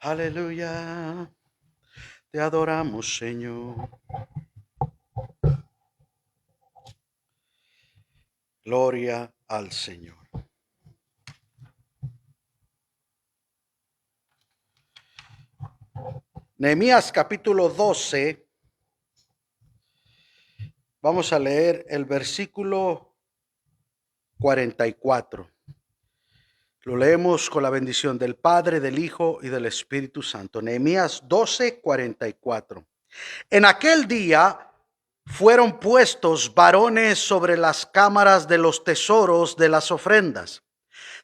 Aleluya. Te adoramos, Señor. Gloria al Señor. Nehemías capítulo 12. Vamos a leer el versículo 44. Lo leemos con la bendición del Padre, del Hijo y del Espíritu Santo. Nehemías 12, 44. En aquel día fueron puestos varones sobre las cámaras de los tesoros de las ofrendas,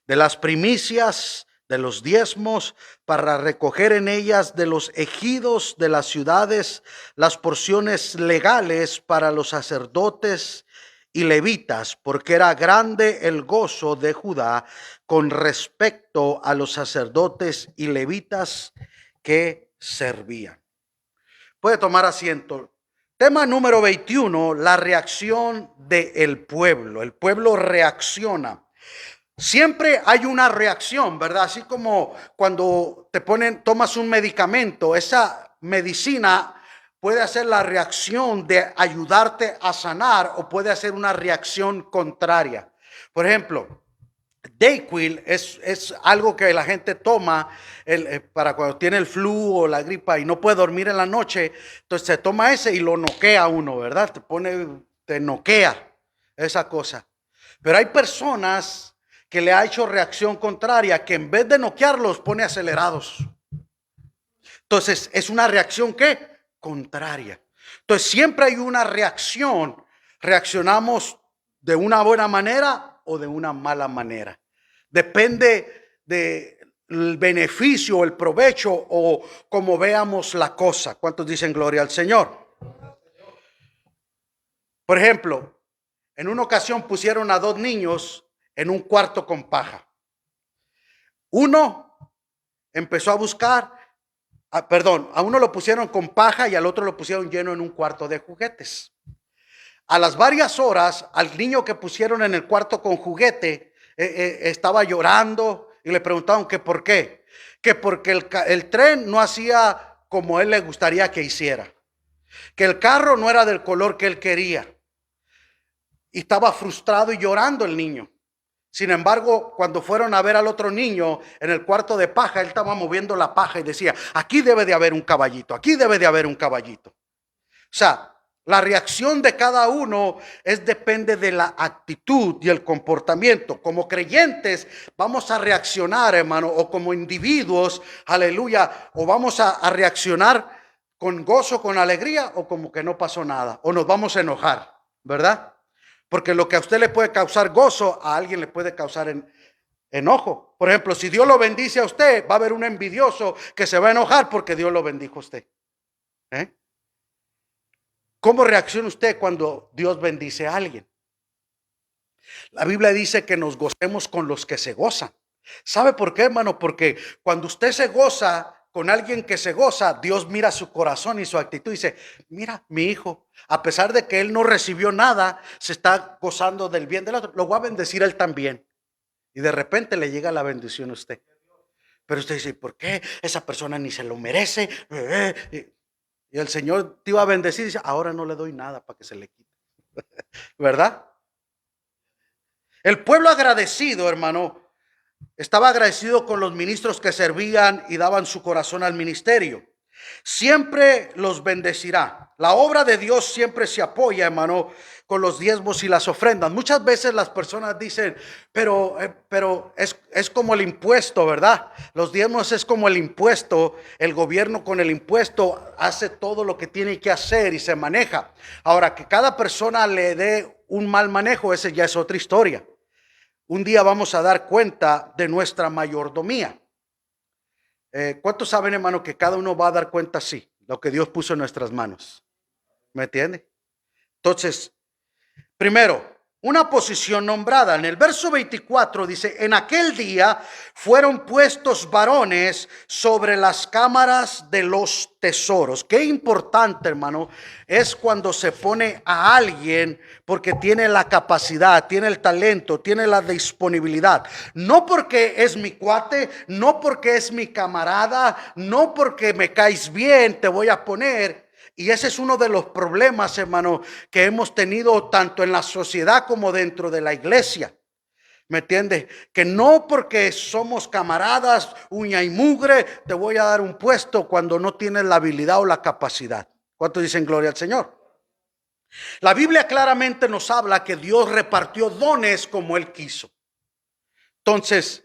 de las primicias, de los diezmos, para recoger en ellas de los ejidos de las ciudades las porciones legales para los sacerdotes y levitas, porque era grande el gozo de Judá con respecto a los sacerdotes y levitas que servían. Puede tomar asiento. Tema número 21, la reacción del pueblo. El pueblo reacciona. Siempre hay una reacción, ¿verdad? Así como cuando tomas un medicamento, esa medicina puede hacer la reacción de ayudarte a sanar o puede hacer una reacción contraria. Por ejemplo, Dayquil es algo que la gente toma para cuando tiene el flu o la gripa y no puede dormir en la noche. Entonces se toma ese y lo noquea uno, ¿verdad? Te noquea esa cosa. Pero hay personas que le ha hecho reacción contraria, que en vez de noquearlos pone acelerados. Entonces es una reacción ¿qué? Contraria. Entonces siempre hay una reacción. Reaccionamos de una buena manera o de una mala manera. Depende del beneficio, el provecho o como veamos la cosa. ¿Cuántos dicen gloria al Señor? Por ejemplo, en una ocasión pusieron a dos niños en un cuarto con paja. Uno empezó a buscar, a uno lo pusieron con paja y al otro lo pusieron lleno en un cuarto de juguetes. A las varias horas, al niño que pusieron en el cuarto con juguete, estaba llorando y le preguntaron que por qué. Que porque el tren no hacía como él le gustaría que hiciera. Que el carro no era del color que él quería. Y estaba frustrado y llorando el niño. Sin embargo, cuando fueron a ver al otro niño en el cuarto de paja, él estaba moviendo la paja y decía, aquí debe de haber un caballito, aquí debe de haber un caballito. O sea, la reacción de cada uno depende de la actitud y el comportamiento. Como creyentes vamos a reaccionar, hermano, o como individuos, aleluya, o vamos a reaccionar con gozo, con alegría, o como que no pasó nada, o nos vamos a enojar, ¿verdad? Porque lo que a usted le puede causar gozo, a alguien le puede causar enojo. Por ejemplo, si Dios lo bendice a usted, va a haber un envidioso que se va a enojar porque Dios lo bendijo a usted. ¿Cómo reacciona usted cuando Dios bendice a alguien? La Biblia dice que nos gocemos con los que se gozan. ¿Sabe por qué, hermano? Porque cuando usted se goza con alguien que se goza, Dios mira su corazón y su actitud y dice, mira, mi hijo, a pesar de que él no recibió nada, se está gozando del bien del otro, lo va a bendecir él también. Y de repente le llega la bendición a usted. Pero usted dice, ¿por qué? Esa persona ni se lo merece. Y el Señor te iba a bendecir y dice, ahora no le doy nada para que se le quite. ¿Verdad? El pueblo agradecido, hermano, estaba agradecido con los ministros que servían y daban su corazón al ministerio. Siempre los bendecirá. La obra de Dios siempre se apoya, hermano, con los diezmos y las ofrendas. Muchas veces las personas dicen, pero es como el impuesto, ¿verdad? Los diezmos es como el impuesto. El gobierno con el impuesto hace todo lo que tiene que hacer y se maneja. Ahora, que cada persona le dé un mal manejo, ese ya es otra historia. Un día vamos a dar cuenta de nuestra mayordomía. ¿Cuántos saben, hermano, que cada uno va a dar cuenta así, lo que Dios puso en nuestras manos? ¿Me entiende? Entonces, primero, una posición nombrada. En el verso 24 dice, en aquel día fueron puestos varones sobre las cámaras de los tesoros. Qué importante, hermano, es cuando se pone a alguien porque tiene la capacidad, tiene el talento, tiene la disponibilidad. No porque es mi cuate, no porque es mi camarada, no porque me caes bien, te voy a poner. Y ese es uno de los problemas, hermano, que hemos tenido tanto en la sociedad como dentro de la iglesia. ¿Me entiendes? Que no porque somos camaradas, uña y mugre, te voy a dar un puesto cuando no tienes la habilidad o la capacidad. ¿Cuántos dicen gloria al Señor? La Biblia claramente nos habla que Dios repartió dones como Él quiso. Entonces,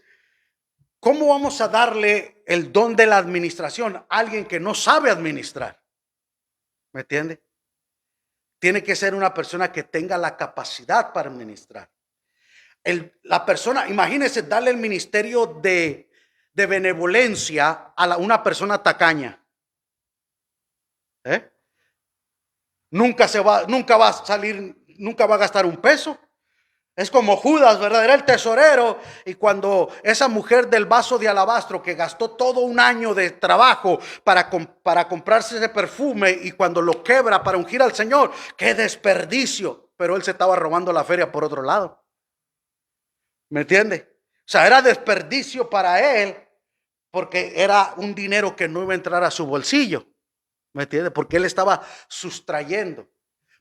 ¿cómo vamos a darle el don de la administración a alguien que no sabe administrar? ¿Me entiende? Tiene que ser una persona que tenga la capacidad para administrar. La persona, imagínese darle el ministerio de benevolencia a una persona tacaña. ¿Eh? Nunca va a salir, nunca va a gastar un peso. Es como Judas, ¿verdad? Era el tesorero, y cuando esa mujer del vaso de alabastro que gastó todo un año de trabajo para comprarse ese perfume, y cuando lo quebra para ungir al Señor, qué desperdicio. Pero él se estaba robando la feria por otro lado. ¿Me entiende? O sea, era desperdicio para él porque era un dinero que no iba a entrar a su bolsillo. ¿Me entiende? Porque él estaba sustrayendo.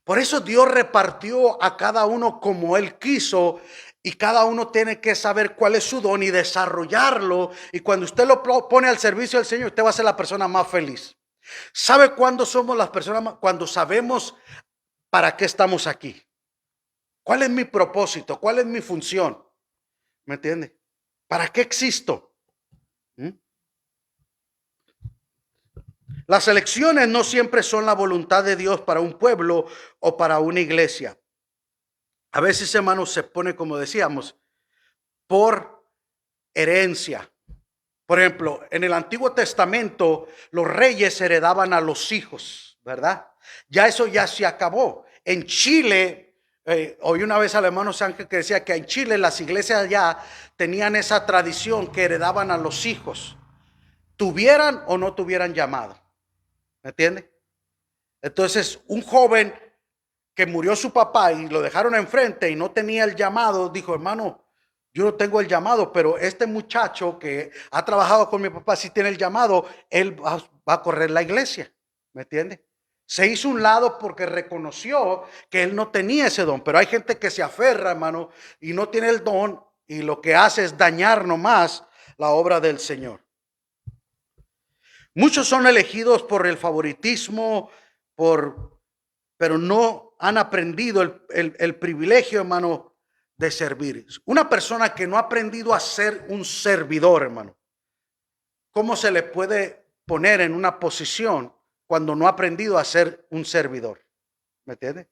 Por eso Dios repartió a cada uno como Él quiso, y cada uno tiene que saber cuál es su don y desarrollarlo. Y cuando usted lo pone al servicio del Señor, usted va a ser la persona más feliz. ¿Sabe cuándo somos las personas más? Cuando sabemos para qué estamos aquí. ¿Cuál es mi propósito? ¿Cuál es mi función? ¿Me entiende? ¿Para qué existo? ¿Mm? Las elecciones no siempre son la voluntad de Dios para un pueblo o para una iglesia. A veces, hermanos, se pone, como decíamos, por herencia. Por ejemplo, en el Antiguo Testamento, los reyes heredaban a los hijos, ¿verdad? Ya eso ya se acabó. En Chile, oí una vez al hermano Sánchez que decía que en Chile las iglesias ya tenían esa tradición que heredaban a los hijos, tuvieran o no tuvieran llamado. ¿Me entiende? Entonces, un joven que murió su papá y lo dejaron enfrente y no tenía el llamado, dijo, hermano, yo no tengo el llamado, pero este muchacho que ha trabajado con mi papá sí tiene el llamado, él va a correr la iglesia. ¿Me entiende? Se hizo un lado porque reconoció que él no tenía ese don, pero hay gente que se aferra, hermano, y no tiene el don, y lo que hace es dañar nomás la obra del Señor. Muchos son elegidos por el favoritismo, pero no han aprendido el privilegio, hermano, de servir. Una persona que no ha aprendido a ser un servidor, hermano, ¿cómo se le puede poner en una posición cuando no ha aprendido a ser un servidor? ¿Me entiende?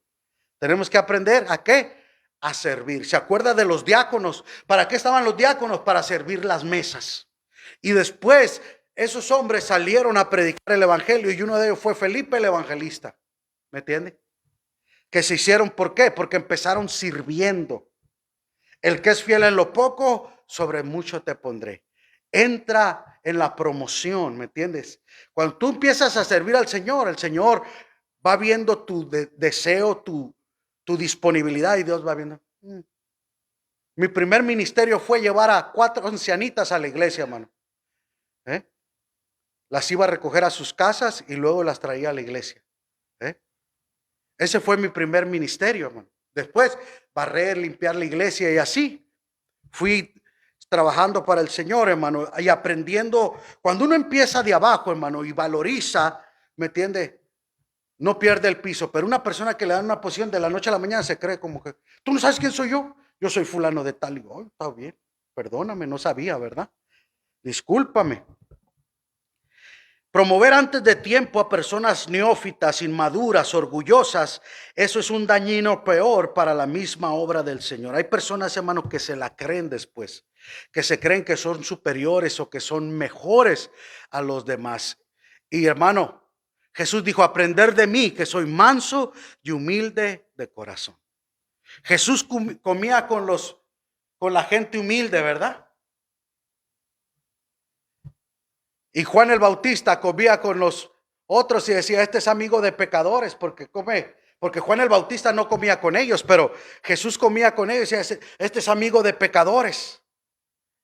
Tenemos que aprender ¿a qué? A servir. ¿Se acuerda de los diáconos? ¿Para qué estaban los diáconos? Para servir las mesas. Y después esos hombres salieron a predicar el evangelio, y uno de ellos fue Felipe el evangelista. ¿Me entiende? Que se hicieron, ¿por qué? Porque empezaron sirviendo. El que es fiel en lo poco, sobre mucho te pondré. Entra en la promoción, ¿me entiendes? Cuando tú empiezas a servir al Señor, el Señor va viendo tu deseo, tu disponibilidad, y Dios va viendo. Mi primer ministerio fue llevar a 4 ancianitas a la iglesia, hermano. Las iba a recoger a sus casas y luego las traía a la iglesia. Ese fue mi primer ministerio, hermano. Después, barrer, limpiar la iglesia, y así fui trabajando para el Señor, hermano, y aprendiendo. Cuando uno empieza de abajo, hermano, y valoriza, ¿me entiende? No pierde el piso. Pero una persona que le dan una posición de la noche a la mañana se cree como que, ¿tú no sabes quién soy yo? Yo soy fulano de tal. Y digo, está bien, perdóname, no sabía, ¿verdad? Discúlpame. Promover antes de tiempo a personas neófitas, inmaduras, orgullosas, eso es un dañino peor para la misma obra del Señor. Hay personas, hermanos, que se la creen después, que se creen que son superiores o que son mejores a los demás. Y hermano, Jesús dijo, aprender de mí, que soy manso y humilde de corazón. Jesús comía con la gente humilde, ¿verdad? Y Juan el Bautista comía con los otros y decía, este es amigo de pecadores porque come, porque Juan el Bautista no comía con ellos, pero Jesús comía con ellos y decía, este es amigo de pecadores.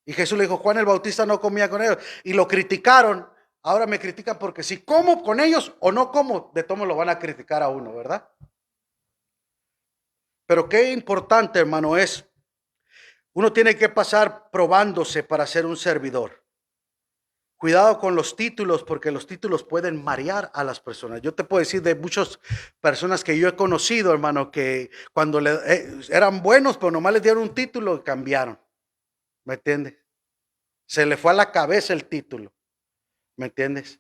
Y Jesús le dijo, Juan el Bautista no comía con ellos. Y lo criticaron. Ahora me critican porque si como con ellos o no como, de todo lo van a criticar a uno, ¿verdad? Pero qué importante, hermano, es, uno tiene que pasar probándose para ser un servidor. Cuidado con los títulos, porque los títulos pueden marear a las personas. Yo te puedo decir de muchas personas que yo he conocido, hermano, que cuando eran buenos, pero nomás les dieron un título y cambiaron. ¿Me entiendes? Se le fue a la cabeza el título. ¿Me entiendes?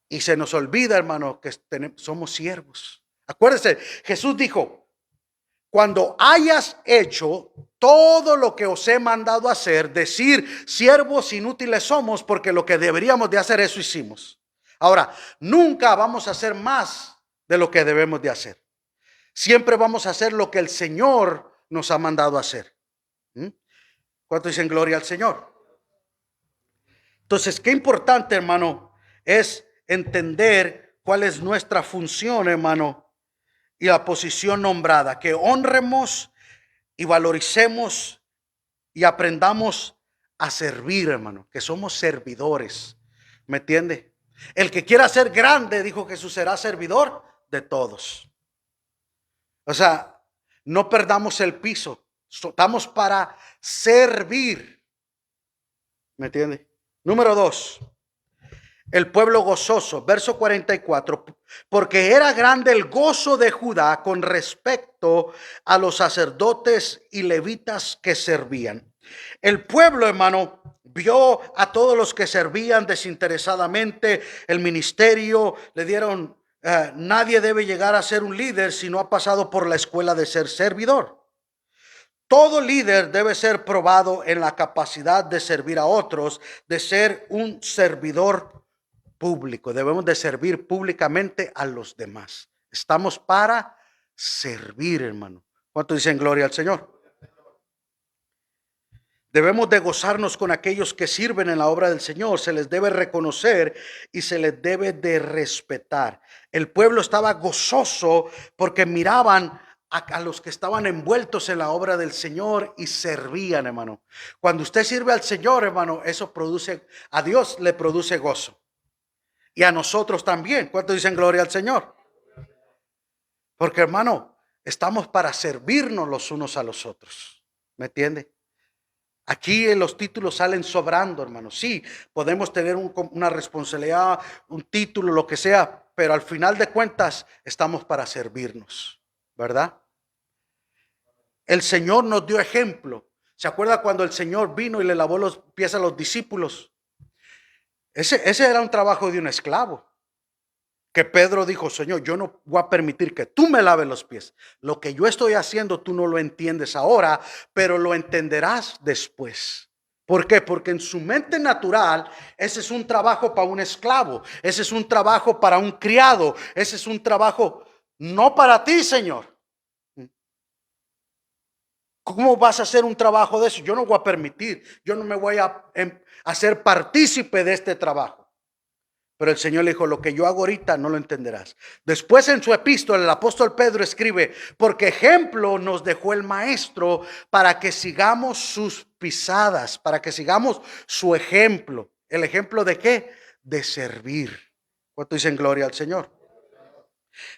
Y se nos olvida, hermano, que somos siervos. Acuérdense, Jesús dijo, cuando hayas hecho todo lo que os he mandado hacer, decir, siervos inútiles somos, porque lo que deberíamos de hacer, eso hicimos. Ahora, nunca vamos a hacer más de lo que debemos de hacer. Siempre vamos a hacer lo que el Señor nos ha mandado hacer. ¿Cuánto dicen gloria al Señor? Entonces, qué importante, hermano, es entender cuál es nuestra función, hermano, y la posición nombrada, que honremos y valoricemos y aprendamos a servir, hermano, que somos servidores. ¿Me entiende? El que quiera ser grande, dijo Jesús, será servidor de todos. O sea, no perdamos el piso. Estamos para servir. ¿Me entiende? Número 2. El pueblo gozoso, verso 44, porque era grande el gozo de Judá con respecto a los sacerdotes y levitas que servían. El pueblo, hermano, vio a todos los que servían desinteresadamente el ministerio, le dieron, nadie debe llegar a ser un líder si no ha pasado por la escuela de ser servidor. Todo líder debe ser probado en la capacidad de servir a otros, de ser un servidor público. Debemos de servir públicamente a los demás. Estamos para servir, hermano. ¿Cuánto dicen gloria al Señor? Debemos de gozarnos con aquellos que sirven en la obra del Señor. Se les debe reconocer y se les debe de respetar. El pueblo estaba gozoso porque miraban a los que estaban envueltos en la obra del Señor y servían, hermano. Cuando usted sirve al Señor, hermano, eso produce, a Dios le produce gozo. Y a nosotros también. ¿Cuántos dicen gloria al Señor? Porque, hermano, estamos para servirnos los unos a los otros. ¿Me entiende? Aquí los títulos salen sobrando, hermano. Sí, podemos tener una responsabilidad, un título, lo que sea, pero al final de cuentas estamos para servirnos, ¿verdad? El Señor nos dio ejemplo. ¿Se acuerda cuando el Señor vino y le lavó los pies a los discípulos? Ese era un trabajo de un esclavo. Que Pedro dijo, Señor, yo no voy a permitir que tú me laves los pies. Lo que yo estoy haciendo tú no lo entiendes ahora, pero lo entenderás después. ¿Por qué? Porque en su mente natural, ese es un trabajo para un esclavo, ese es un trabajo para un criado, ese es un trabajo no para ti, Señor. ¿Cómo vas a hacer un trabajo de eso? Yo no voy a permitir, yo no me voy a hacer partícipe de este trabajo. Pero el Señor le dijo, lo que yo hago ahorita no lo entenderás. Después en su epístola, el apóstol Pedro escribe, porque ejemplo nos dejó el maestro para que sigamos sus pisadas, para que sigamos su ejemplo. ¿El ejemplo de qué? De servir. ¿Cuánto dicen gloria al Señor?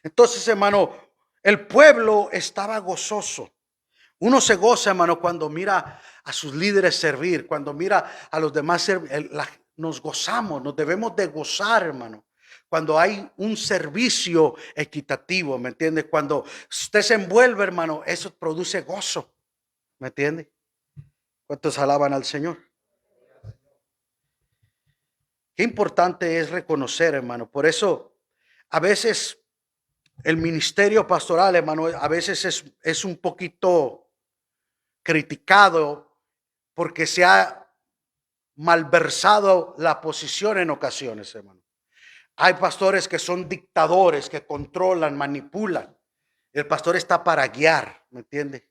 Entonces, hermano, el pueblo estaba gozoso. Uno se goza, hermano, cuando mira a sus líderes servir, cuando mira a los demás servir. Nos gozamos, nos debemos de gozar, hermano, cuando hay un servicio equitativo, ¿me entiende? Cuando usted se envuelve, hermano, eso produce gozo, ¿me entiende? ¿Cuántos alaban al Señor? Qué importante es reconocer, hermano. Por eso, a veces el ministerio pastoral, hermano, a veces es un poquito criticado porque se ha malversado la posición en ocasiones, hermano. Hay pastores que son dictadores, que controlan, manipulan. El pastor está para guiar, ¿me entiende?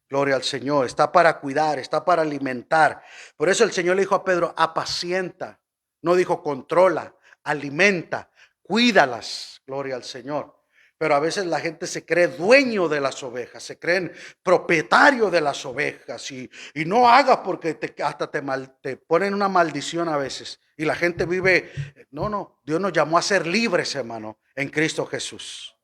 Gloria al Señor. Está para cuidar, está para alimentar. Por eso el Señor le dijo a Pedro, apacienta. No dijo controla, alimenta, cuídalas. Gloria al Señor. Pero a veces la gente se cree dueño de las ovejas, se creen propietario de las ovejas y no hagas porque hasta te ponen una maldición a veces. Y la gente vive, no, Dios nos llamó a ser libres, hermano, en Cristo Jesús.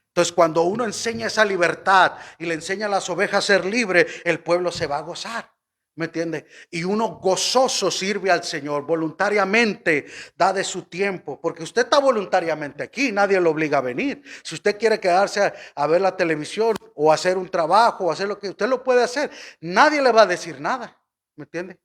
Entonces, cuando uno enseña esa libertad y le enseña a las ovejas a ser libres, el pueblo se va a gozar. ¿Me entiende? Y uno gozoso sirve al Señor, voluntariamente da de su tiempo, porque usted está voluntariamente aquí, nadie lo obliga a venir. Si usted quiere quedarse a ver la televisión o hacer un trabajo o hacer lo que usted lo puede hacer, nadie le va a decir nada. ¿Me entiende?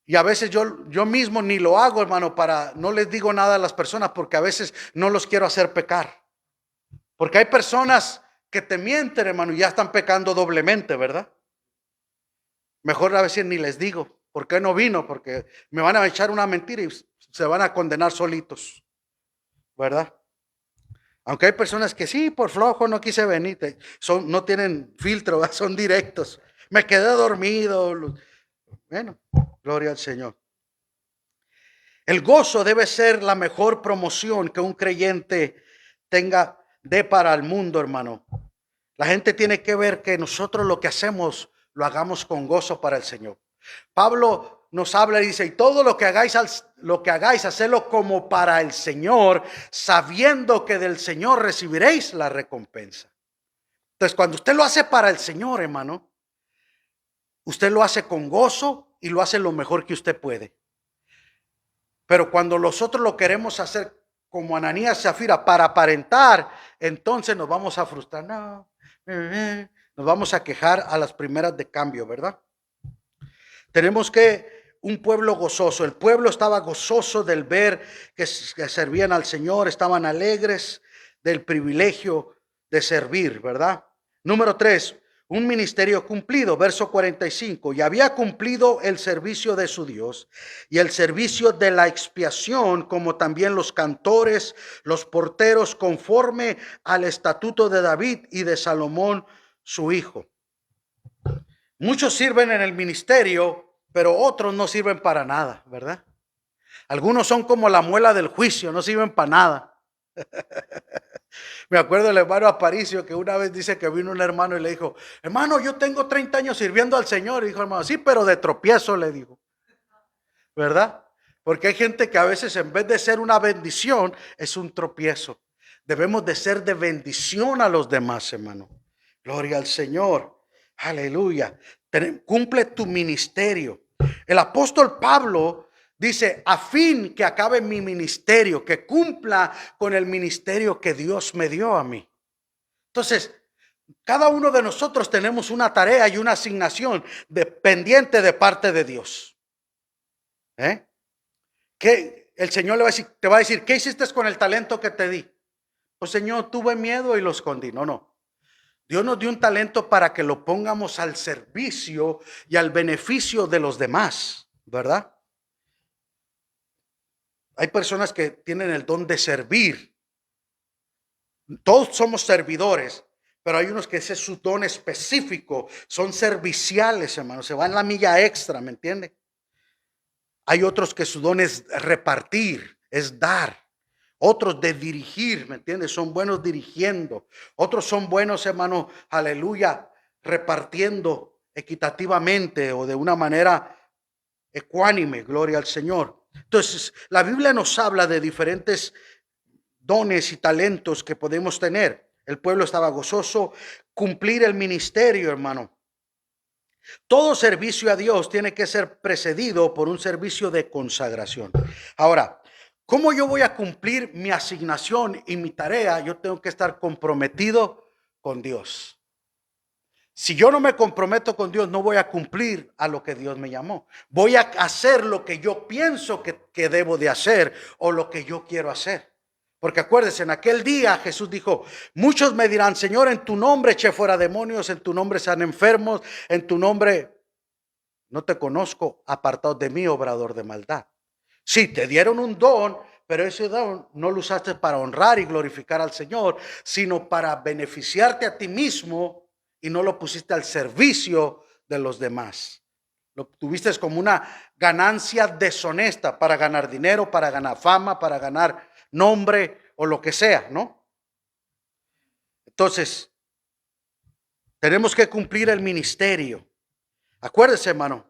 Y a veces yo mismo ni lo hago, hermano, no les digo nada a las personas porque a veces no los quiero hacer pecar. Porque hay personas que te mienten, hermano, y ya están pecando doblemente, ¿verdad? Mejor a veces ni les digo, ¿por qué no vino? Porque me van a echar una mentira y se van a condenar solitos, ¿verdad? Aunque hay personas que sí, por flojo no quise venir, no tienen filtro, son directos. Me quedé dormido. Bueno, gloria al Señor. El gozo debe ser la mejor promoción que un creyente dé para el mundo, hermano. La gente tiene que ver que nosotros lo que hacemos lo hagamos con gozo para el Señor. Pablo nos habla y dice, y todo lo que hagáis, hacedlo como para el Señor, sabiendo que del Señor recibiréis la recompensa. Entonces, cuando usted lo hace para el Señor, hermano, usted lo hace con gozo y lo hace lo mejor que usted puede. Pero cuando nosotros lo queremos hacer como Ananías y Zafira para aparentar, entonces nos vamos a frustrar. No, nos vamos a quejar a las primeras de cambio, ¿verdad? Tenemos que un pueblo gozoso. El pueblo estaba gozoso del ver que servían al Señor, estaban alegres del privilegio de servir, ¿verdad? Número 3, un ministerio cumplido, verso 45, y había cumplido el servicio de su Dios y el servicio de la expiación, como también los cantores, los porteros, conforme al estatuto de David y de Salomón, su hijo. Muchos sirven en el ministerio, pero otros no sirven para nada, ¿verdad? Algunos son como la muela del juicio, no sirven para nada. Me acuerdo del hermano Aparicio que una vez dice que vino un hermano y le dijo, hermano, yo tengo 30 años sirviendo al Señor. Y dijo, hermano, sí, pero de tropiezo, le dijo, ¿verdad? Porque hay gente que a veces en vez de ser una bendición, es un tropiezo. Debemos de ser de bendición a los demás, hermano. Gloria al Señor. Aleluya. Cumple tu ministerio. El apóstol Pablo dice, a fin que acabe mi ministerio, que cumpla con el ministerio que Dios me dio a mí. Entonces, cada uno de nosotros tenemos una tarea y una asignación pendiente de parte de Dios. Que el Señor te va a decir, ¿qué hiciste con el talento que te di? Pues Señor, tuve miedo y lo escondí. No. Dios nos dio un talento para que lo pongamos al servicio y al beneficio de los demás, ¿verdad? Hay personas que tienen el don de servir. Todos somos servidores, pero hay unos que ese es su don específico. Son serviciales, hermano. Se van la milla extra, ¿me entiende? Hay otros que su don es repartir, es dar. Otros de dirigir, ¿me entiendes? Son buenos dirigiendo. Otros son buenos, hermano, aleluya, repartiendo equitativamente o de una manera ecuánime, gloria al Señor. Entonces, la Biblia nos habla de diferentes dones y talentos que podemos tener. El pueblo estaba gozoso, cumplir el ministerio, hermano. Todo servicio a Dios tiene que ser precedido por un servicio de consagración. Ahora, ¿cómo yo voy a cumplir mi asignación y mi tarea? Yo tengo que estar comprometido con Dios. Si yo no me comprometo con Dios, no voy a cumplir a lo que Dios me llamó. Voy a hacer lo que yo pienso que debo de hacer o lo que yo quiero hacer. Porque acuérdense, en aquel día Jesús dijo, muchos me dirán, Señor, en tu nombre eché fuera demonios, en tu nombre sean enfermos, en tu nombre no te conozco, apartado de mí, obrador de maldad. Sí, te dieron un don, pero ese don no lo usaste para honrar y glorificar al Señor, sino para beneficiarte a ti mismo y no lo pusiste al servicio de los demás. Lo tuviste como una ganancia deshonesta para ganar dinero, para ganar fama, para ganar nombre o lo que sea, ¿no? Entonces, tenemos que cumplir el ministerio. Acuérdese, hermano,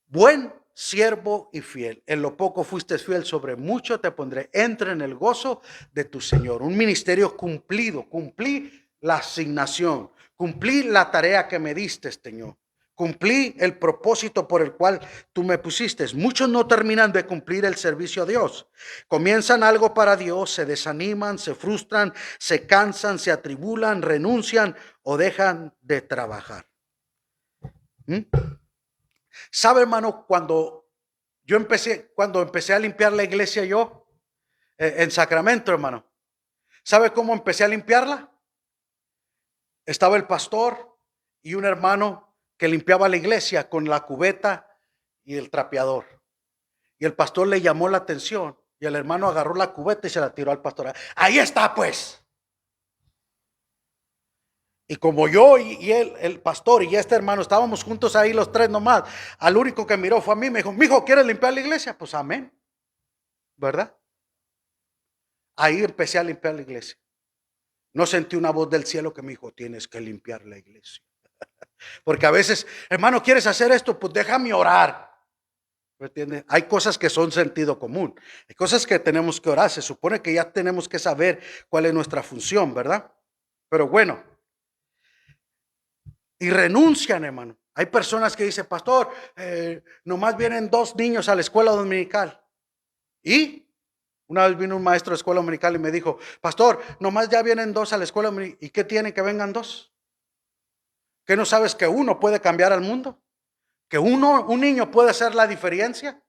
buen siervo y fiel. En lo poco fuiste fiel, sobre mucho te pondré. Entra en el gozo de tu Señor. Un ministerio cumplido. Cumplí la asignación. Cumplí la tarea que me diste, Señor. Cumplí el propósito por el cual tú me pusiste. Muchos no terminan de cumplir el servicio a Dios. Comienzan algo para Dios, se desaniman, se frustran, se cansan, se atribulan, renuncian o dejan de trabajar. ¿Sabe, hermano, cuando empecé a limpiar la iglesia yo, en Sacramento, hermano? ¿Sabe cómo empecé a limpiarla? Estaba el pastor y un hermano que limpiaba la iglesia con la cubeta y el trapeador. Y el pastor le llamó la atención y el hermano agarró la cubeta y se la tiró al pastor. Ahí está, pues. Y como yo y él, el pastor y este hermano, estábamos juntos ahí los tres nomás, al único que miró fue a mí. Me dijo, mijo, ¿quieres limpiar la iglesia? Pues amén, ¿verdad? Ahí empecé a limpiar la iglesia. No sentí una voz del cielo que me dijo, tienes que limpiar la iglesia. Porque a veces, hermano, ¿quieres hacer esto? Pues déjame orar. ¿Me entiendes? Hay cosas que son sentido común. Hay cosas que tenemos que orar. Se supone que ya tenemos que saber cuál es nuestra función, ¿verdad? Pero bueno. Y renuncian, hermano. Hay personas que dicen, pastor, nomás vienen 2 niños a la escuela dominical. Y una vez vino un maestro de escuela dominical y me dijo, pastor, nomás ya vienen 2 a la escuela dominical. ¿Y qué tiene que vengan 2? ¿Qué no sabes que uno puede cambiar al mundo? ¿Que un niño puede hacer la diferencia?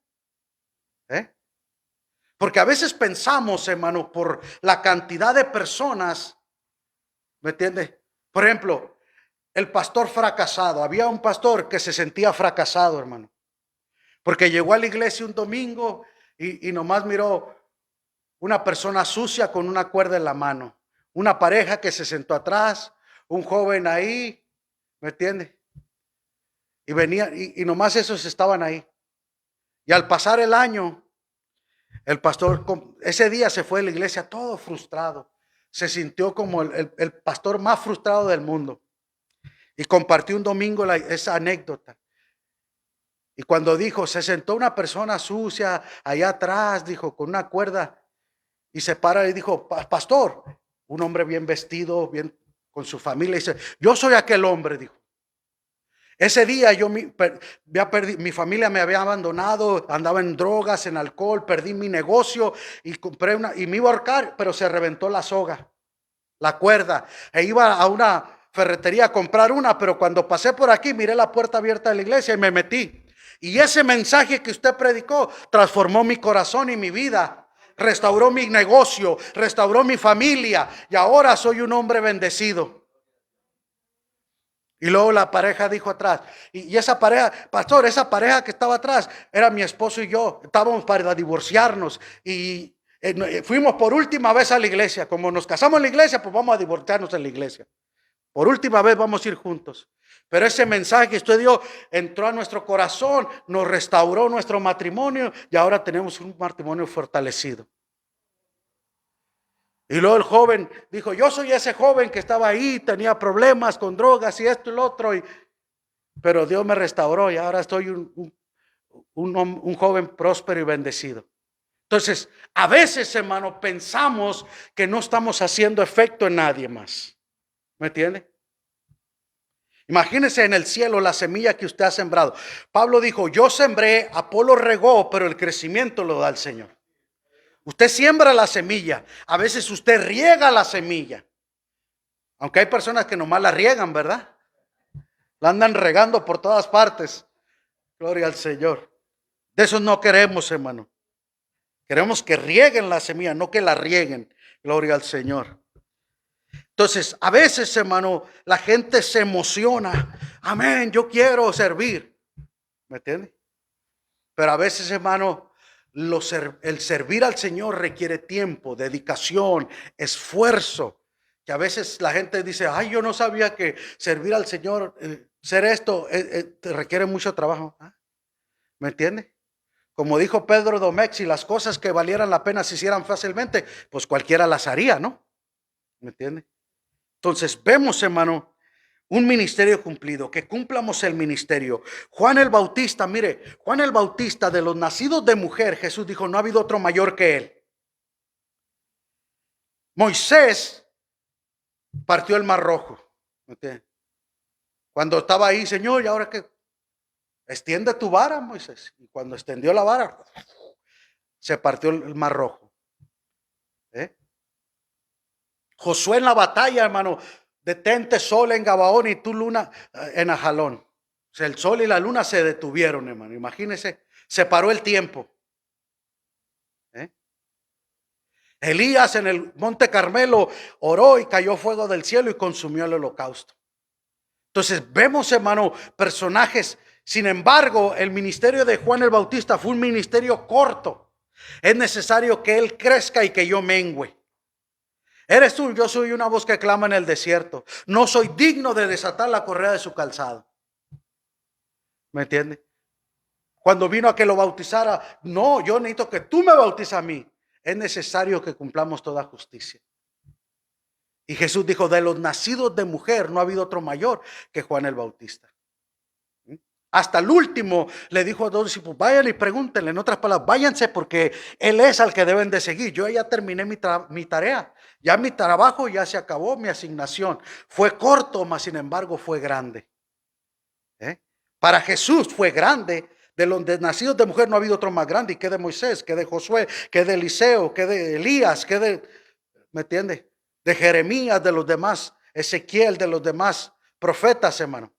Porque a veces pensamos, hermano, por la cantidad de personas, ¿me entiende? Por ejemplo, el pastor fracasado. Había un pastor que se sentía fracasado, hermano. Porque llegó a la iglesia un domingo y nomás miró una persona sucia con una cuerda en la mano. Una pareja que se sentó atrás, un joven ahí, ¿me entiende? Y venía, y nomás esos estaban ahí. Y al pasar el año, el pastor, ese día se fue de la iglesia todo frustrado. Se sintió como el pastor más frustrado del mundo. Y compartió un domingo esa anécdota. Y cuando dijo, se sentó una persona sucia allá atrás, dijo, con una cuerda, y se para y dijo, pastor, un hombre bien vestido, bien con su familia, y dice, yo soy aquel hombre, dijo. Ese día yo mi familia me había abandonado, andaba en drogas, en alcohol, perdí mi negocio y compré y me iba a ahorcar, pero se reventó la soga, la cuerda, e iba a una ferretería a comprar una, pero cuando pasé por aquí miré la puerta abierta de la iglesia y me metí. Y ese mensaje que usted predicó transformó mi corazón y mi vida, restauró mi negocio, restauró mi familia y ahora soy un hombre bendecido. Y luego la pareja dijo atrás, y esa pareja, pastor, esa pareja que estaba atrás era mi esposo y yo, estábamos para divorciarnos y fuimos por última vez a la iglesia. Como nos casamos en la iglesia, pues vamos a divorciarnos en la iglesia. Por última vez vamos a ir juntos. Pero ese mensaje que usted dio entró a nuestro corazón, nos restauró nuestro matrimonio y ahora tenemos un matrimonio fortalecido. Y luego el joven dijo, yo soy ese joven que estaba ahí, tenía problemas con drogas y esto y lo otro, pero Dios me restauró y ahora estoy un joven próspero y bendecido. Entonces, a veces, hermano, pensamos que no estamos haciendo efecto en nadie más. ¿Me entiende? Imagínese en el cielo la semilla que usted ha sembrado. Pablo dijo, yo sembré, Apolo regó, pero el crecimiento lo da el Señor. Usted siembra la semilla, a veces usted riega la semilla. Aunque hay personas que nomás la riegan, ¿verdad? La andan regando por todas partes. Gloria al Señor. De eso no queremos, hermano. Queremos que rieguen la semilla, no que la rieguen. Gloria al Señor. Entonces, a veces, hermano, la gente se emociona. Amén, yo quiero servir. ¿Me entiende? Pero a veces, hermano, el servir al Señor requiere tiempo, dedicación, esfuerzo. Que a veces la gente dice, ay, yo no sabía que servir al Señor, ser esto, te requiere mucho trabajo. ¿Ah? ¿Me entiende? Como dijo Pedro Domecq, si las cosas que valieran la pena se hicieran fácilmente, pues cualquiera las haría, ¿no? ¿Me entiende? Entonces vemos, hermano, un ministerio cumplido, que cumplamos el ministerio. Juan el Bautista, mire, Juan el Bautista, de los nacidos de mujer, Jesús dijo, no ha habido otro mayor que él. Moisés partió el mar rojo. ¿Me entiende? Cuando estaba ahí, Señor, ¿y ahora qué? Extiende tu vara, Moisés. Y cuando extendió la vara, se partió el mar rojo. ¿Eh? Josué en la batalla, hermano, detente sol en Gabaón y tu luna en Ajalón. O sea, el sol y la luna se detuvieron, hermano. Imagínense, se paró el tiempo. ¿Eh? Elías en el monte Carmelo oró y cayó fuego del cielo y consumió el holocausto. Entonces vemos, hermano, personajes. Sin embargo, el ministerio de Juan el Bautista fue un ministerio corto. Es necesario que él crezca y que yo mengüe. Eres tú, yo soy una voz que clama en el desierto. No soy digno de desatar la correa de su calzado. ¿Me entiende? Cuando vino a que lo bautizara, no, yo necesito que tú me bautices a mí. Es necesario que cumplamos toda justicia. Y Jesús dijo, de los nacidos de mujer no ha habido otro mayor que Juan el Bautista. Hasta el último le dijo a dos discípulos, vayan y pregúntenle, en otras palabras, váyanse porque él es al que deben de seguir. Yo ya terminé mi tarea, ya mi trabajo ya se acabó, mi asignación. Fue corto, mas sin embargo fue grande. Para Jesús fue grande. De los nacidos de mujer no ha habido otro más grande. Y que de Moisés, que de Josué, que de Eliseo, que de Elías, que de, ¿me entiende? De Jeremías, de los demás, Ezequiel, de los demás profetas, hermano.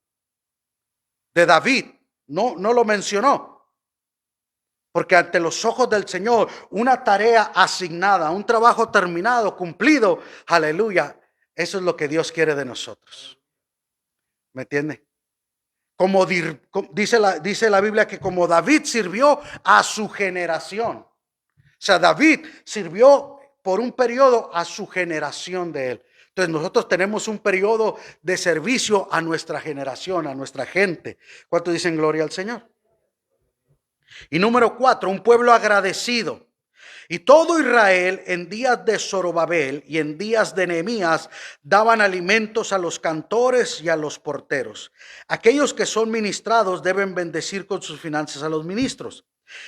De David, no lo mencionó. Porque ante los ojos del Señor, una tarea asignada, un trabajo terminado, cumplido, aleluya, eso es lo que Dios quiere de nosotros. ¿Me entiende? Como dice la Biblia que como David sirvió a su generación. O sea, David sirvió por un periodo a su generación de él. Entonces nosotros tenemos un periodo de servicio a nuestra generación, a nuestra gente. ¿Cuántos dicen gloria al Señor? Y número 4, un pueblo agradecido. Y todo Israel en días de Zorobabel y en días de Nehemías daban alimentos a los cantores y a los porteros. Aquellos que son ministrados deben bendecir con sus finanzas a los ministros.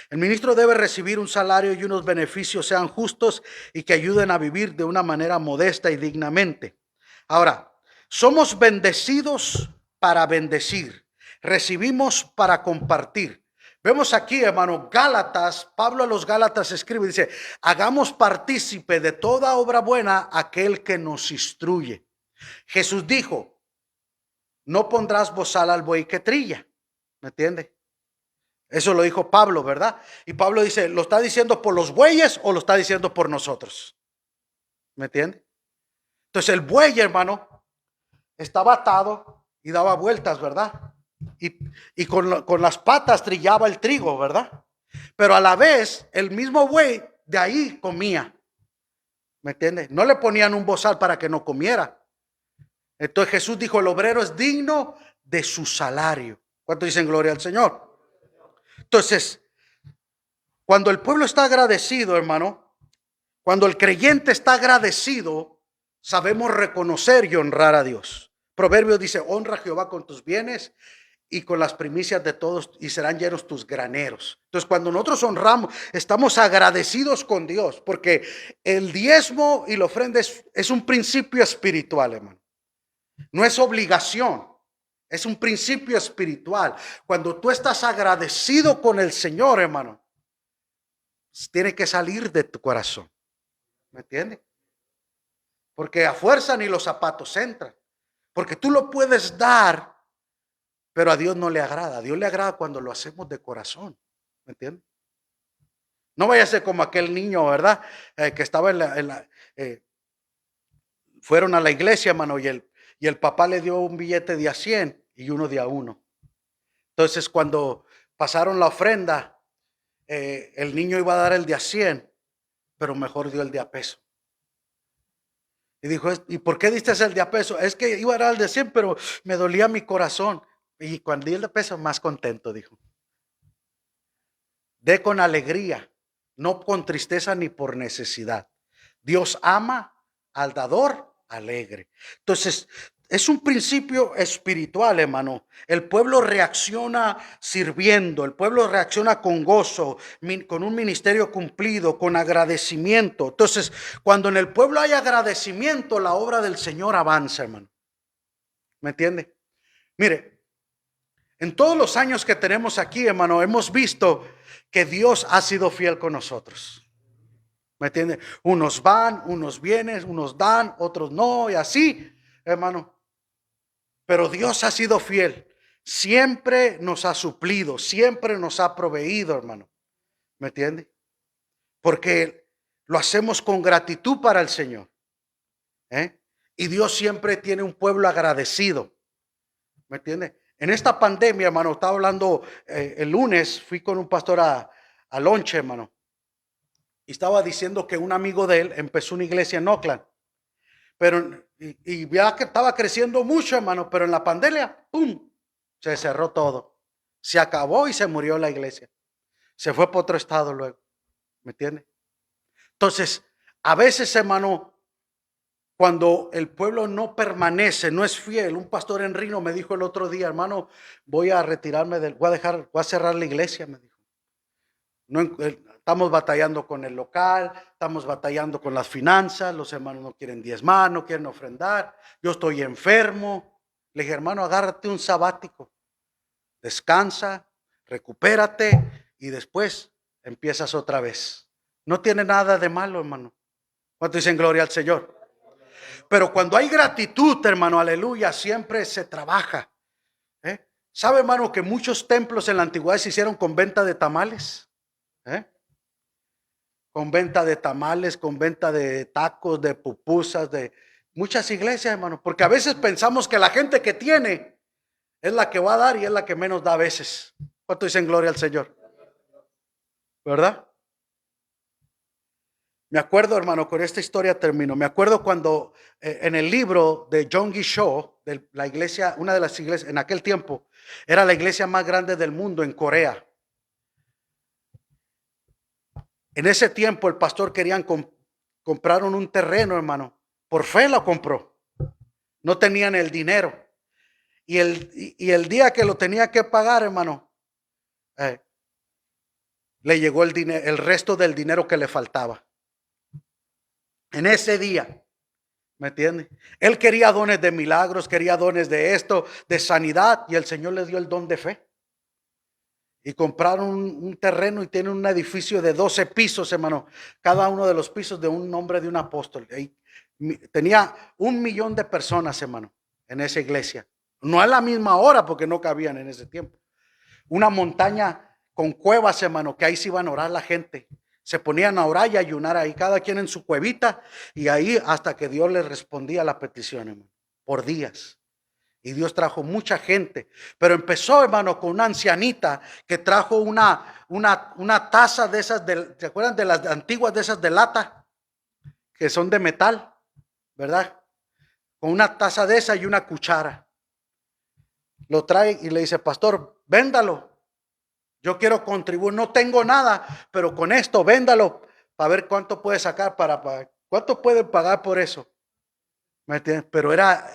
El ministro debe recibir un salario y unos beneficios sean justos y que ayuden a vivir de una manera modesta y dignamente. Ahora, somos bendecidos para bendecir, recibimos para compartir. Vemos aquí, hermano, Gálatas, Pablo a los Gálatas escribe, dice, hagamos partícipe de toda obra buena aquel que nos instruye. Jesús dijo, no pondrás bozal al buey que trilla, ¿me entiende? Eso lo dijo Pablo, ¿verdad? Y Pablo dice, ¿lo está diciendo por los bueyes o lo está diciendo por nosotros? ¿Me entiende? Entonces el buey, hermano, estaba atado y daba vueltas, ¿verdad? Y con las patas trillaba el trigo, ¿verdad? Pero a la vez, el mismo buey de ahí comía. ¿Me entiende? No le ponían un bozal para que no comiera. Entonces Jesús dijo, el obrero es digno de su salario. ¿Cuánto dicen gloria al Señor? Entonces, cuando el pueblo está agradecido, hermano, cuando el creyente está agradecido, sabemos reconocer y honrar a Dios. Proverbios dice, honra a Jehová con tus bienes y con las primicias de todos y serán llenos tus graneros. Entonces, cuando nosotros honramos, estamos agradecidos con Dios, porque el diezmo y la ofrenda es un principio espiritual, hermano. No es obligación, es un principio espiritual. Cuando tú estás agradecido con el Señor, hermano, tiene que salir de tu corazón. ¿Me entiendes? Porque a fuerza ni los zapatos entran. Porque tú lo puedes dar, pero a Dios no le agrada. A Dios le agrada cuando lo hacemos de corazón. ¿Me entiendes? No vaya a ser como aquel niño, ¿verdad? Que estaba fueron a la iglesia, hermano, y el papá le dio un billete de a 100 y uno de a 1. Entonces, cuando pasaron la ofrenda, el niño iba a dar el de a 100, pero mejor dio el de a peso. Y dijo, ¿y por qué diste el de a peso? Es que iba a dar el de 100, pero me dolía mi corazón. Y cuando di el de peso, más contento, dijo. Dé con alegría, no con tristeza ni por necesidad. Dios ama al dador alegre. Entonces, es un principio espiritual, hermano. El pueblo reacciona sirviendo, el pueblo reacciona con gozo, con un ministerio cumplido, con agradecimiento. Entonces, cuando en el pueblo hay agradecimiento, la obra del Señor avanza, hermano. ¿Me entiende? Mire, en todos los años que tenemos aquí, hermano, hemos visto que Dios ha sido fiel con nosotros. ¿Me entiende? Unos van, unos vienen, unos dan, otros no, y así, hermano. Pero Dios ha sido fiel. Siempre nos ha suplido, siempre nos ha proveído, hermano. ¿Me entiende? Porque lo hacemos con gratitud para el Señor. Y Dios siempre tiene un pueblo agradecido. ¿Me entiende? En esta pandemia, hermano, estaba hablando el lunes, fui con un pastor a lonche, hermano. Y estaba diciendo que un amigo de él empezó una iglesia en Oakland. Pero, y ya que estaba creciendo mucho, hermano, pero en la pandemia, ¡pum!, se cerró todo. Se acabó y se murió la iglesia. Se fue para otro estado luego. ¿Me entiende? Entonces, a veces, hermano, cuando el pueblo no permanece, no es fiel. Un pastor en Rino me dijo el otro día, hermano, voy a retirarme voy a cerrar la iglesia, me dijo. No, estamos batallando con el local, estamos batallando con las finanzas, los hermanos no quieren diezmar, no quieren ofrendar, yo estoy enfermo. Le dije, hermano, agárrate un sabático, descansa, recupérate y después empiezas otra vez. No tiene nada de malo, hermano. ¿Cuánto dicen gloria al Señor? Pero cuando hay gratitud, hermano, aleluya, siempre se trabaja. ¿Sabe, hermano, que muchos templos en la antigüedad se hicieron con venta de tamales? Con venta de tamales, con venta de tacos, de pupusas, de muchas iglesias, hermano. Porque a veces pensamos que la gente que tiene es la que va a dar y es la que menos da a veces. ¿Cuánto dicen gloria al Señor? ¿Verdad? Me acuerdo, hermano, con esta historia termino. Me acuerdo cuando en el libro de Yonggi Cho, de la iglesia, una de las iglesias en aquel tiempo, era la iglesia más grande del mundo en Corea. En ese tiempo el pastor compraron un terreno, hermano. Por fe lo compró. No tenían el dinero. Y el día que lo tenía que pagar, hermano, le llegó el resto del dinero que le faltaba. En ese día, ¿me entiende? Él quería dones de milagros, quería dones de esto, de sanidad, y el Señor le dio el don de fe. Y compraron un terreno y tienen un edificio de 12 pisos, hermano. Cada uno de los pisos de un nombre de un apóstol. Tenía 1 millón de personas, hermano, en esa iglesia. No a la misma hora porque no cabían en ese tiempo. Una montaña con cuevas, hermano, que ahí se iban a orar la gente. Se ponían a orar y a ayunar ahí, cada quien en su cuevita, y ahí hasta que Dios les respondía a la petición, hermano, por días. Y Dios trajo mucha gente. Pero empezó, hermano, con una ancianita que trajo una taza de esas, ¿se acuerdan de las antiguas de esas de lata? Que son de metal, ¿verdad? Con una taza de esa y una cuchara. Lo trae y le dice, pastor, véndalo. Yo quiero contribuir, no tengo nada, pero con esto véndalo para ver cuánto puede sacar, cuánto puede pagar por eso. ¿Me entiendes? Pero era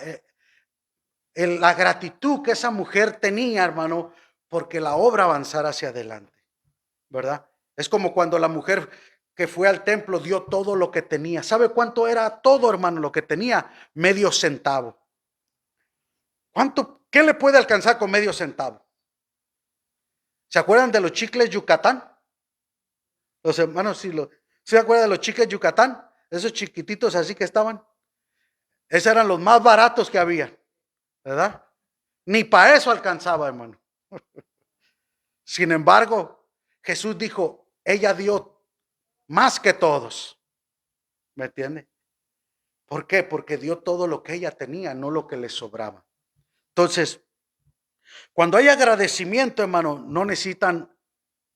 la gratitud que esa mujer tenía, hermano, porque la obra avanzara hacia adelante, ¿verdad? Es como cuando la mujer que fue al templo dio todo lo que tenía. ¿Sabe cuánto era todo, hermano, lo que tenía? Medio centavo. ¿Cuánto? ¿Qué le puede alcanzar con medio centavo? ¿Se acuerdan de los chicles Yucatán? Los hermanos, ¿se acuerdan de los chicles Yucatán? Esos chiquititos así que estaban. Esos eran los más baratos que había, ¿verdad? Ni para eso alcanzaba, hermano. Sin embargo, Jesús dijo, ella dio más que todos. ¿Me entiende? ¿Por qué? Porque dio todo lo que ella tenía, no lo que le sobraba. Entonces, cuando hay agradecimiento, hermano, no necesitan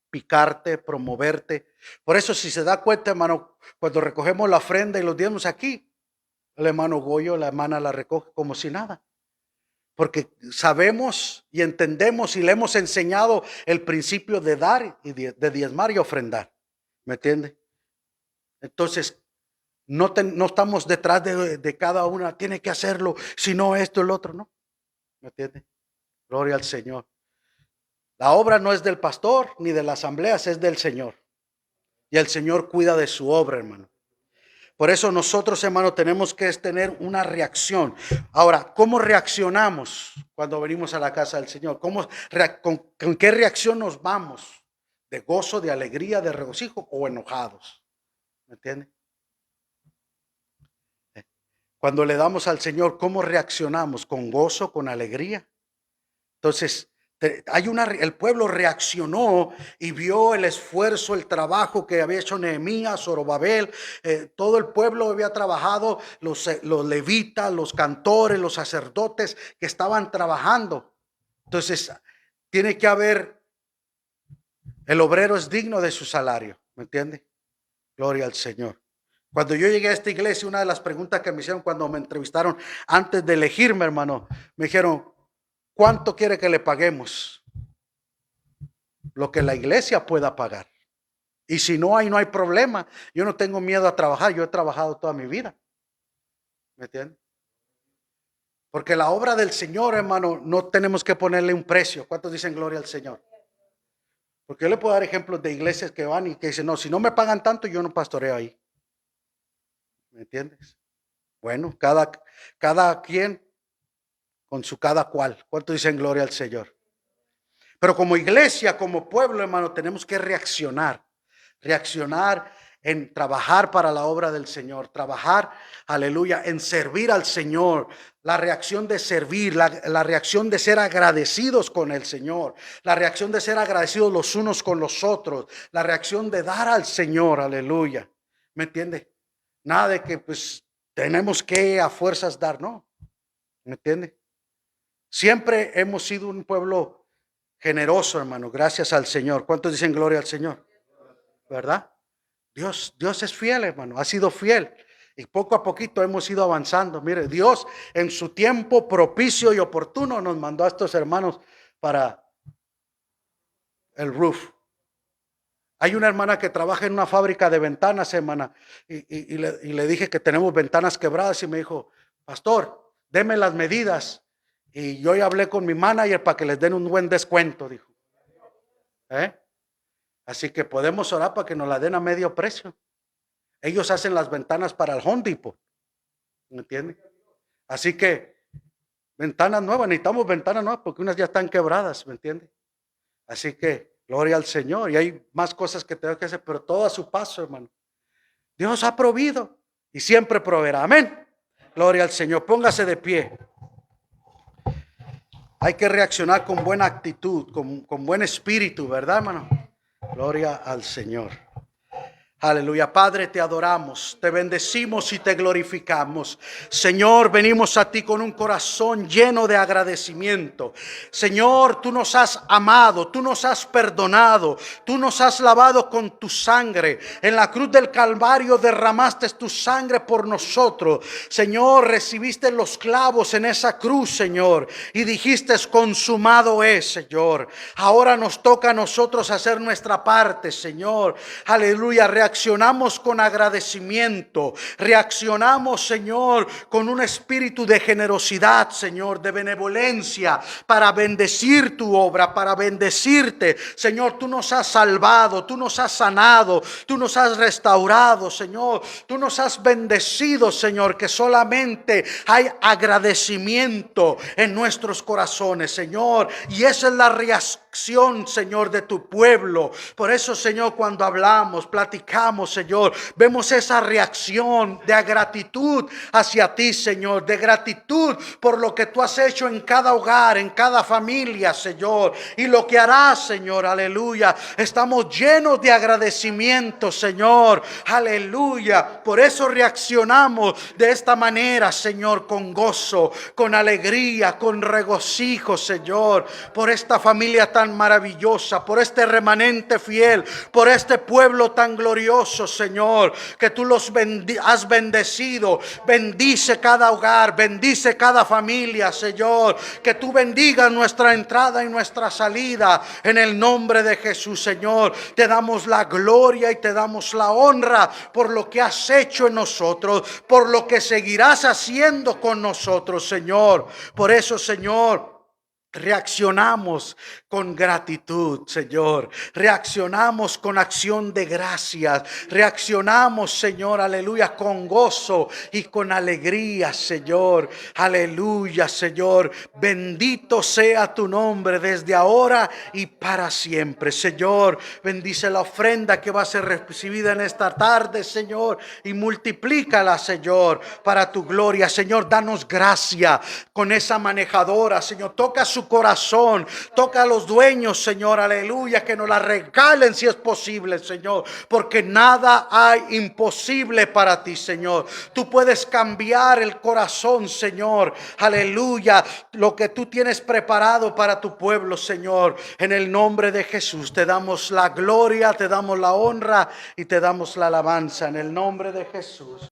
picarte, promoverte. Por eso, si se da cuenta, hermano, cuando recogemos la ofrenda y los diezmos aquí, El hermano Goyo, la hermana la recoge como si nada. Porque sabemos y entendemos y le hemos enseñado el principio de dar y de diezmar y ofrendar. ¿Me entiende? Entonces, no estamos detrás de cada una, tiene que hacerlo, si no esto, el otro, ¿no? ¿Me entiende? Gloria al Señor. La obra no es del pastor ni de las asambleas, es del Señor. Y el Señor cuida de su obra, hermano. Por eso nosotros, hermano, tenemos que tener una reacción. Ahora, ¿cómo reaccionamos cuando venimos a la casa del Señor? ¿Con qué reacción nos vamos? ¿De gozo, de alegría, de regocijo o enojados? ¿Me entiende? Cuando le damos al Señor, ¿cómo reaccionamos? ¿Con gozo, con alegría? Entonces, el pueblo reaccionó y vio el esfuerzo, el trabajo que había hecho Nehemías, Zorobabel, todo el pueblo había trabajado, los levitas, los cantores, los sacerdotes que estaban trabajando. Entonces, tiene que haber, el obrero es digno de su salario, ¿me entiende? Gloria al Señor. Cuando yo llegué a esta iglesia, una de las preguntas que me hicieron cuando me entrevistaron antes de elegirme, hermano, me dijeron, ¿cuánto quiere que le paguemos? Lo que la iglesia pueda pagar. Y si no hay problema. Yo no tengo miedo a trabajar. Yo he trabajado toda mi vida. ¿Me entienden? Porque la obra del Señor, hermano, no tenemos que ponerle un precio. ¿Cuántos dicen gloria al Señor? Porque yo le puedo dar ejemplos de iglesias que van y que dicen, no, si no me pagan tanto, yo no pastoreo ahí. ¿Me entiendes? Bueno, cada quien con su cada cual. ¿Cuántos dicen gloria al Señor? Pero como iglesia, como pueblo, hermano, tenemos que reaccionar en trabajar para la obra del Señor, trabajar, aleluya, en servir al Señor, la reacción de servir, la reacción de ser agradecidos con el Señor, la reacción de ser agradecidos los unos con los otros, la reacción de dar al Señor, aleluya, ¿me entiende? Nada de que pues tenemos que a fuerzas dar, no, ¿me entiende? Siempre hemos sido un pueblo generoso, hermano, gracias al Señor. ¿Cuántos dicen gloria al Señor? ¿Verdad? Dios es fiel, hermano, ha sido fiel. Y poco a poquito hemos ido avanzando. Mire, Dios en su tiempo propicio y oportuno nos mandó a estos hermanos para el roof. Hay una hermana que trabaja en una fábrica de ventanas, hermana, y le dije que tenemos ventanas quebradas y me dijo, pastor, deme las medidas. Y yo ya hablé con mi manager para que les den un buen descuento, dijo. Así que podemos orar para que nos la den a medio precio. Ellos hacen las ventanas para el Home Depot. ¿Me entienden? Así que ventanas nuevas, necesitamos ventanas nuevas porque unas ya están quebradas, ¿me entiende? Así que gloria al Señor. Y hay más cosas que tengo que hacer, pero todo a su paso, hermano. Dios ha provido y siempre proveerá. Amén. Gloria al Señor. Póngase de pie. Hay que reaccionar con buena actitud, con buen espíritu, ¿verdad, hermano? Gloria al Señor. Aleluya, Padre, te adoramos, te bendecimos y te glorificamos. Señor, venimos a ti con un corazón lleno de agradecimiento. Señor, tú nos has amado, tú nos has perdonado, tú nos has lavado con tu sangre. En la cruz del Calvario derramaste tu sangre por nosotros. Señor, recibiste los clavos en esa cruz, Señor, y dijiste, consumado es, Señor. Ahora nos toca a nosotros hacer nuestra parte, Señor. Aleluya, reaccionamos con agradecimiento, reaccionamos, Señor, con un espíritu de generosidad, Señor, de benevolencia, para bendecir tu obra, para bendecirte. Señor, tú nos has salvado, tú nos has sanado, tú nos has restaurado, Señor, tú nos has bendecido, Señor, que solamente hay agradecimiento en nuestros corazones, Señor, y esa es la reacción, Señor, de tu pueblo. Por eso, Señor, cuando hablamos, platicamos, Señor, vemos esa reacción de gratitud hacia ti, Señor, de gratitud por lo que tú has hecho en cada hogar, en cada familia, Señor, y lo que harás, Señor, aleluya. Estamos llenos de agradecimiento, Señor, aleluya. Por eso reaccionamos de esta manera, Señor, con gozo, con alegría, con regocijo, Señor, por esta familia tan tan maravillosa, por este remanente fiel, por este pueblo tan glorioso, Señor, que tú los has bendecido. Bendice cada hogar, bendice cada familia, Señor, que tú bendigas nuestra entrada y nuestra salida en el nombre de Jesús, Señor. Te damos la gloria y te damos la honra por lo que has hecho en nosotros, por lo que seguirás haciendo con nosotros, Señor. Por eso, Señor, reaccionamos con gratitud, Señor. Reaccionamos con acción de gracias. Reaccionamos, Señor, aleluya, con gozo y con alegría, Señor. Aleluya, Señor. Bendito sea tu nombre desde ahora y para siempre, Señor. Bendice la ofrenda que va a ser recibida en esta tarde, Señor, y multiplícala, Señor, para tu gloria. Señor, danos gracia con esa manejadora, Señor. Toca su corazón, toca a los dueños, Señor, aleluya, que nos la regalen si es posible, Señor, porque nada hay imposible para ti, Señor. Tú puedes cambiar el corazón, Señor, aleluya, lo que tú tienes preparado para tu pueblo, Señor. En el nombre de Jesús te damos la gloria, te damos la honra y te damos la alabanza en el nombre de Jesús.